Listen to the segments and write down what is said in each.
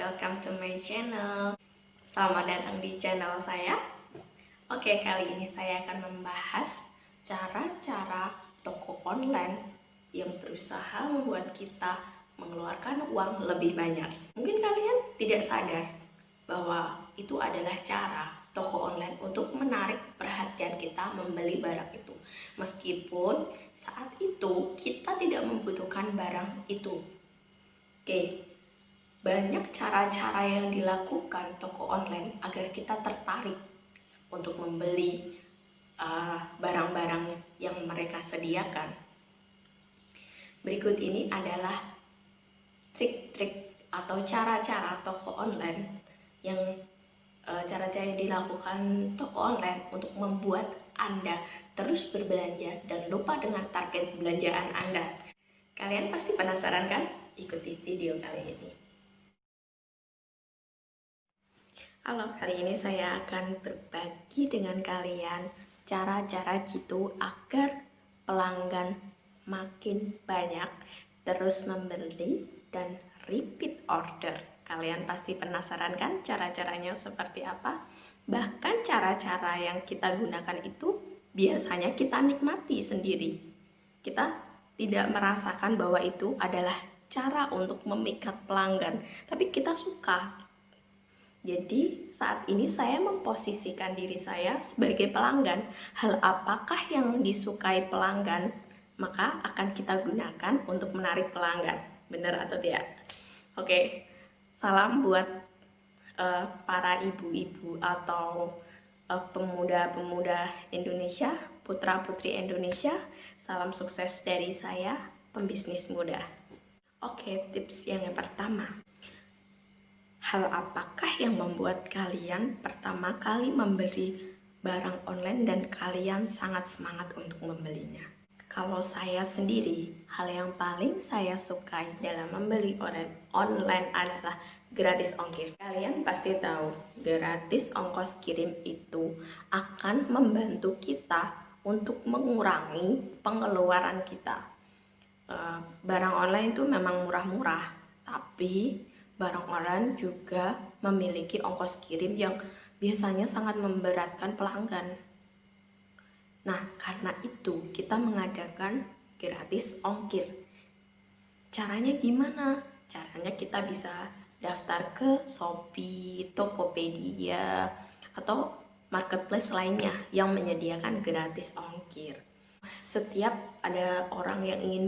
welcome to my channel. Selamat datang di channel saya. Oke, kali ini saya akan membahas cara-cara toko online yang berusaha membuat kita mengeluarkan uang lebih banyak. Mungkin kalian tidak sadar bahwa itu adalah cara toko online untuk menarik perhatian kita membeli barang itu. Meskipun saat itu kita tidak membutuhkan barang itu. Oke, banyak cara-cara yang dilakukan toko online agar kita tertarik untuk membeli barang-barang yang mereka sediakan. Berikut ini adalah trik-trik atau cara-cara toko online yang cara-cara yang dilakukan toko online untuk membuat Anda terus berbelanja dan lupa dengan target belanjaan Anda. Kalian pasti penasaran kan? Ikuti video kali ini. Halo, kali ini saya akan berbagi dengan kalian cara-cara gitu agar pelanggan makin banyak terus membeli dan repeat order. Kalian pasti penasaran kan cara-caranya seperti apa? Bahkan cara-cara yang kita gunakan itu biasanya kita nikmati sendiri. Kita tidak merasakan bahwa itu adalah cara untuk memikat pelanggan, tapi kita suka. Jadi saat ini saya memposisikan diri saya sebagai pelanggan. Hal apakah yang disukai pelanggan, maka akan kita gunakan untuk menarik pelanggan. Benar atau tidak? Oke, salam buat para ibu-ibu atau pemuda-pemuda Indonesia, putra-putri Indonesia. Salam sukses dari saya, pembisnis muda. Oke, tips yang pertama. Hal apakah yang membuat kalian pertama kali membeli barang online dan kalian sangat semangat untuk membelinya? Kalau saya sendiri, hal yang paling saya sukai dalam membeli online adalah gratis ongkir. Kalian pasti tahu, gratis ongkos kirim itu akan membantu kita untuk mengurangi pengeluaran kita. Barang online itu memang murah-murah, tapi barang online juga memiliki ongkos kirim yang biasanya sangat memberatkan pelanggan. Nah, karena itu kita mengadakan gratis ongkir. Caranya gimana? Caranya kita bisa daftar ke Shopee, Tokopedia, atau marketplace lainnya yang menyediakan gratis ongkir. Setiap ada orang yang ingin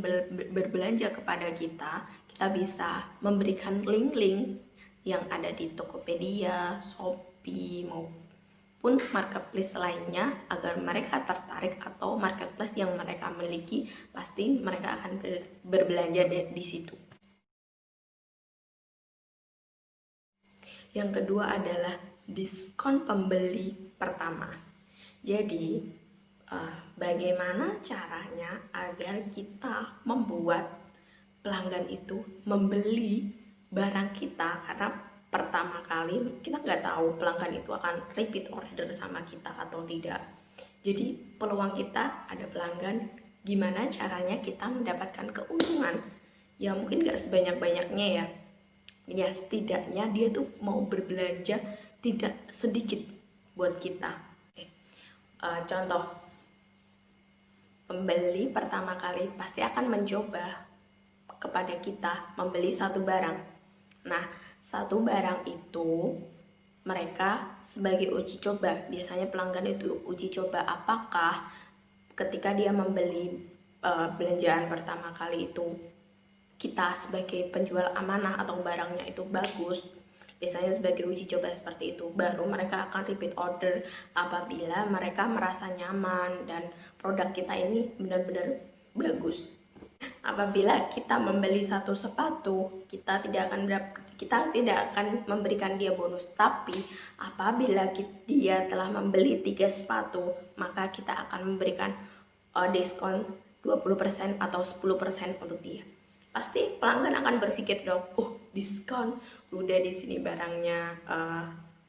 berbelanja kepada kita, kita bisa memberikan link-link yang ada di Tokopedia, Shopee, maupun marketplace lainnya agar mereka tertarik, atau marketplace yang mereka miliki pasti mereka akan berbelanja di situ. Yang kedua adalah diskon pembeli pertama. Jadi bagaimana caranya agar kita membuat pelanggan itu membeli barang kita, karena pertama kali kita nggak tahu pelanggan itu akan repeat order sama kita atau tidak. Jadi peluang kita ada pelanggan, gimana caranya kita mendapatkan keuntungan yang mungkin nggak sebanyak-banyaknya ya setidaknya dia tuh mau berbelanja tidak sedikit buat kita. Contoh, pembeli pertama kali pasti akan mencoba kepada kita membeli satu barang. Nah, satu barang itu mereka sebagai uji coba. Biasanya pelanggan itu uji coba apakah ketika dia membeli belanjaan pertama kali itu kita sebagai penjual amanah atau barangnya itu bagus. Biasanya sebagai uji coba seperti itu, baru mereka akan repeat order apabila mereka merasa nyaman dan produk kita ini benar-benar bagus. Apabila kita membeli satu sepatu, kita tidak akan memberikan dia bonus, tapi apabila dia telah membeli 3 sepatu, maka kita akan memberikan diskon 20% atau 10% untuk dia. Pasti pelanggan akan berpikir dong, diskon, udah di sini barangnya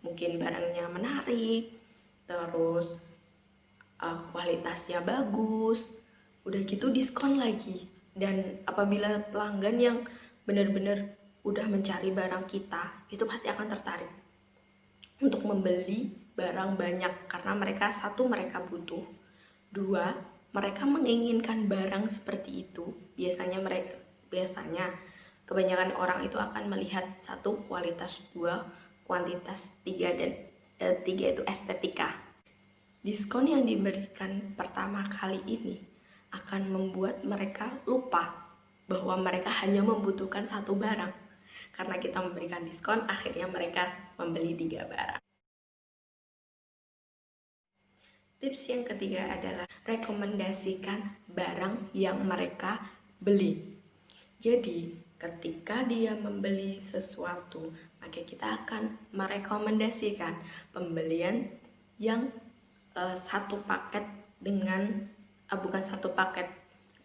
mungkin barangnya menarik, terus kualitasnya bagus, udah gitu diskon lagi. Dan apabila pelanggan yang benar-benar udah mencari barang kita, itu pasti akan tertarik untuk membeli barang banyak karena mereka butuh. Dua, mereka menginginkan barang seperti itu. Biasanya kebanyakan orang itu akan melihat satu, kualitas, dua, kuantitas, tiga itu estetika. Diskon yang diberikan pertama kali ini akan membuat mereka lupa bahwa mereka hanya membutuhkan satu barang. Karena kita memberikan diskon, akhirnya mereka membeli 3 barang. Tips yang ketiga adalah rekomendasikan barang yang mereka beli. Jadi, ketika dia membeli sesuatu, maka kita akan merekomendasikan pembelian yang satu paket dengan bukan satu paket,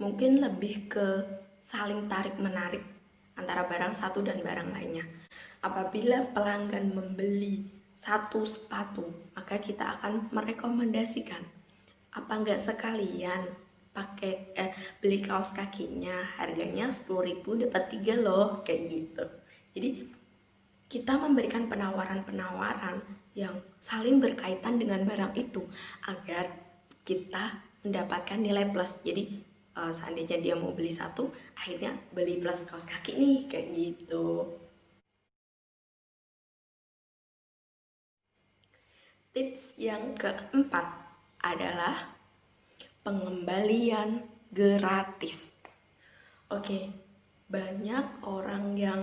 mungkin lebih ke saling tarik-menarik antara barang satu dan barang lainnya. Apabila pelanggan membeli satu sepatu, maka kita akan merekomendasikan, apa enggak sekalian beli kaos kakinya, harganya 10.000 dapat 3 loh, kayak gitu. Jadi kita memberikan penawaran-penawaran yang saling berkaitan dengan barang itu agar kita mendapatkan nilai plus. Jadi seandainya dia mau beli satu, akhirnya beli plus kaos kaki nih, kayak gitu. Tips yang keempat adalah pengembalian gratis. Oke, banyak orang yang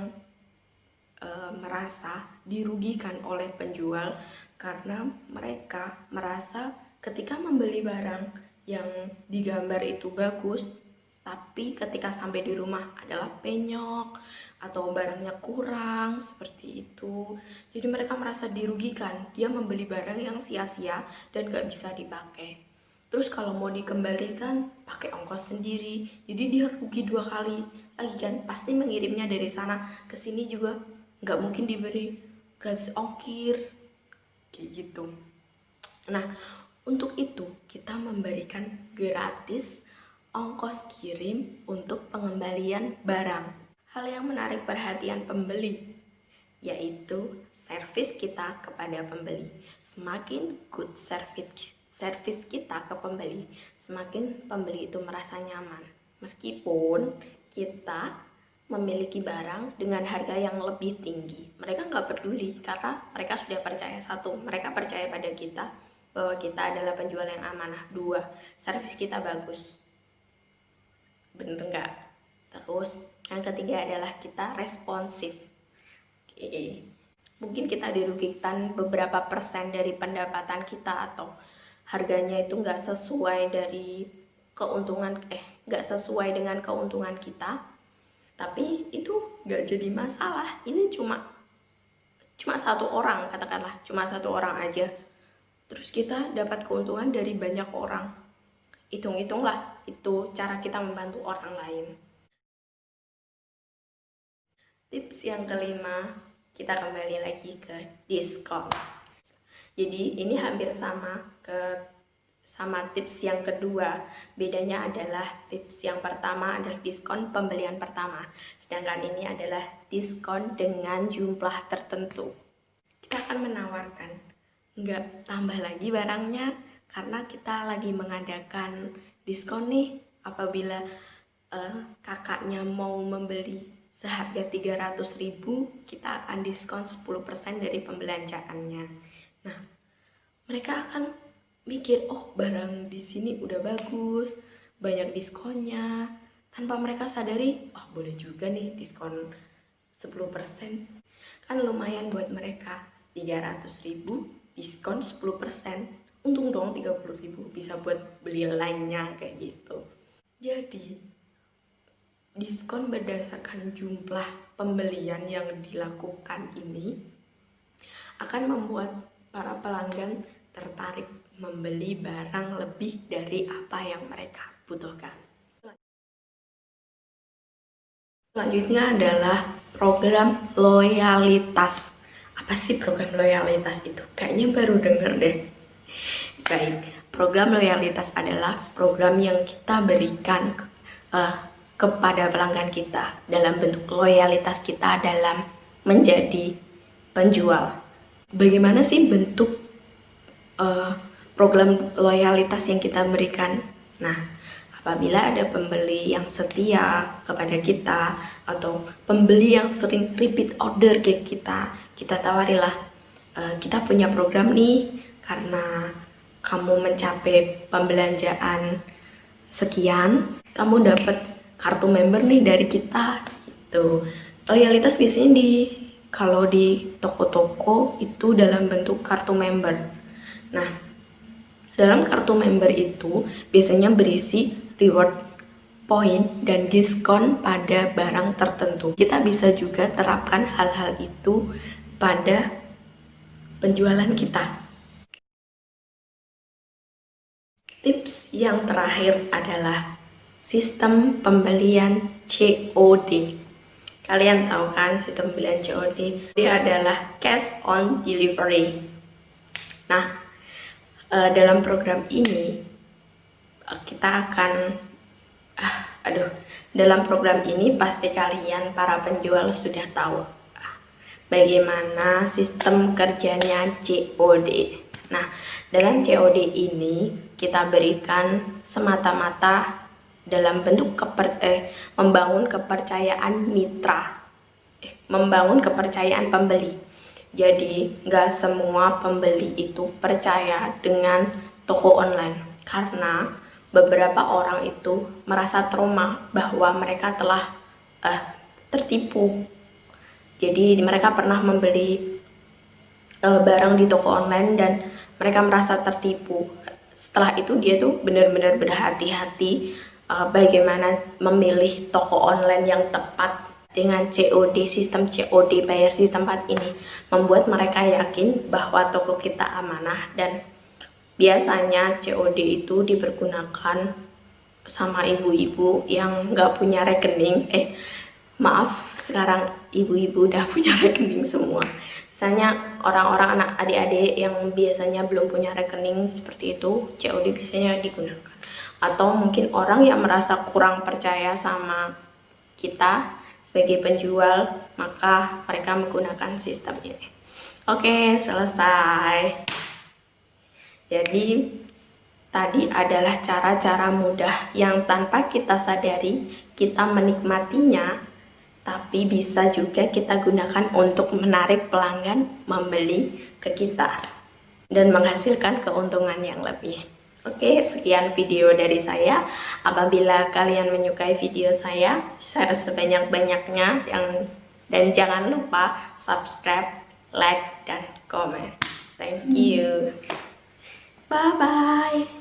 merasa dirugikan oleh penjual karena mereka merasa ketika membeli barang yang digambar itu bagus, tapi ketika sampai di rumah adalah penyok atau barangnya kurang, seperti itu. Jadi mereka merasa dirugikan, dia membeli barang yang sia-sia dan gak bisa dipakai. Terus kalau mau dikembalikan pakai ongkos sendiri, jadi dia rugi 2 kali lagi kan. Pasti mengirimnya dari sana ke sini juga nggak mungkin diberi gratis ongkir, kayak gitu. Nah, untuk itu kita memberikan gratis ongkos kirim untuk pengembalian barang. Hal yang menarik perhatian pembeli yaitu servis kita kepada pembeli. Semakin good service kita ke pembeli, semakin pembeli itu merasa nyaman. Meskipun kita memiliki barang dengan harga yang lebih tinggi, mereka nggak peduli karena mereka sudah percaya. Satu, mereka percaya pada kita bahwa kita adalah penjual yang amanah. Dua, servis kita bagus. Bener nggak? Terus yang ketiga adalah kita responsif. Oke. Mungkin kita dirugikan beberapa persen dari pendapatan kita atau harganya itu nggak sesuai dengan keuntungan kita, tapi itu nggak jadi masalah. Ini cuma satu orang, katakanlah cuma satu orang aja, terus kita dapat keuntungan dari banyak orang. Hitung-hitunglah, itu cara kita membantu orang lain. Tips yang kelima, kita kembali lagi ke diskon. Jadi ini hampir sama tips yang kedua. Bedanya adalah tips yang pertama adalah diskon pembelian pertama, sedangkan ini adalah diskon dengan jumlah tertentu. Kita akan menawarkan nggak tambah lagi barangnya karena kita lagi mengadakan diskon nih. Apabila kakaknya mau membeli seharga 300.000, kita akan diskon 10% dari pembelanjaannya. Nah, mereka akan mikir, oh barang di sini udah bagus, banyak diskonnya, tanpa mereka sadari, oh boleh juga nih diskon 10%. Kan lumayan buat mereka, 300.000 diskon 10%, untung dong 30.000, bisa buat beli lainnya, kayak gitu. Jadi diskon berdasarkan jumlah pembelian yang dilakukan ini akan membuat para pelanggan tertarik membeli barang lebih dari apa yang mereka butuhkan. Selanjutnya adalah program loyalitas. Apa sih program loyalitas itu? Kayaknya baru denger deh. Baik, program loyalitas adalah program yang kita berikan kepada pelanggan kita dalam bentuk loyalitas kita dalam menjadi penjual. Bagaimana sih bentuk program loyalitas yang kita berikan? Nah, apabila ada pembeli yang setia kepada kita atau pembeli yang sering repeat order ke kita tawarilah, kita punya program nih karena kamu mencapai pembelanjaan sekian, kamu dapat kartu member nih dari kita gitu. Loyalitas biasanya kalau di toko-toko itu dalam bentuk kartu member. Nah, dalam kartu member itu biasanya berisi reward point dan diskon pada barang tertentu. Kita bisa juga terapkan hal-hal itu pada penjualan kita. Tips yang terakhir adalah sistem pembelian COD. Kalian tahu kan sistem pembelian COD? Dia adalah cash on delivery. Nah, dalam program ini kita akan dalam program ini pasti kalian para penjual sudah tahu bagaimana sistem kerjanya COD. Nah, dalam COD ini kita berikan semata-mata dalam bentuk membangun kepercayaan mitra, membangun kepercayaan pembeli. Jadi nggak semua pembeli itu percaya dengan toko online karena beberapa orang itu merasa trauma bahwa mereka telah tertipu. Jadi mereka pernah membeli barang di toko online dan mereka merasa tertipu. Setelah itu dia tuh benar-benar berhati-hati bagaimana memilih toko online yang tepat. Dengan COD, sistem COD bayar di tempat ini membuat mereka yakin bahwa toko kita amanah. Dan biasanya COD itu dipergunakan sama ibu-ibu yang nggak punya rekening. Maaf, sekarang ibu-ibu udah punya rekening semua. Misalnya orang-orang anak adik-adik yang biasanya belum punya rekening seperti itu, COD biasanya digunakan. Atau mungkin orang yang merasa kurang percaya sama kita sebagai penjual, maka mereka menggunakan sistem ini. Oke, selesai. Jadi tadi adalah cara-cara mudah yang tanpa kita sadari kita menikmatinya, tapi bisa juga kita gunakan untuk menarik pelanggan membeli ke kita dan menghasilkan keuntungan yang lebih. Oke, sekian video dari saya. Apabila kalian menyukai video saya, share sebanyak-banyaknya dan jangan lupa subscribe, like, dan komen. Thank you. Bye-bye.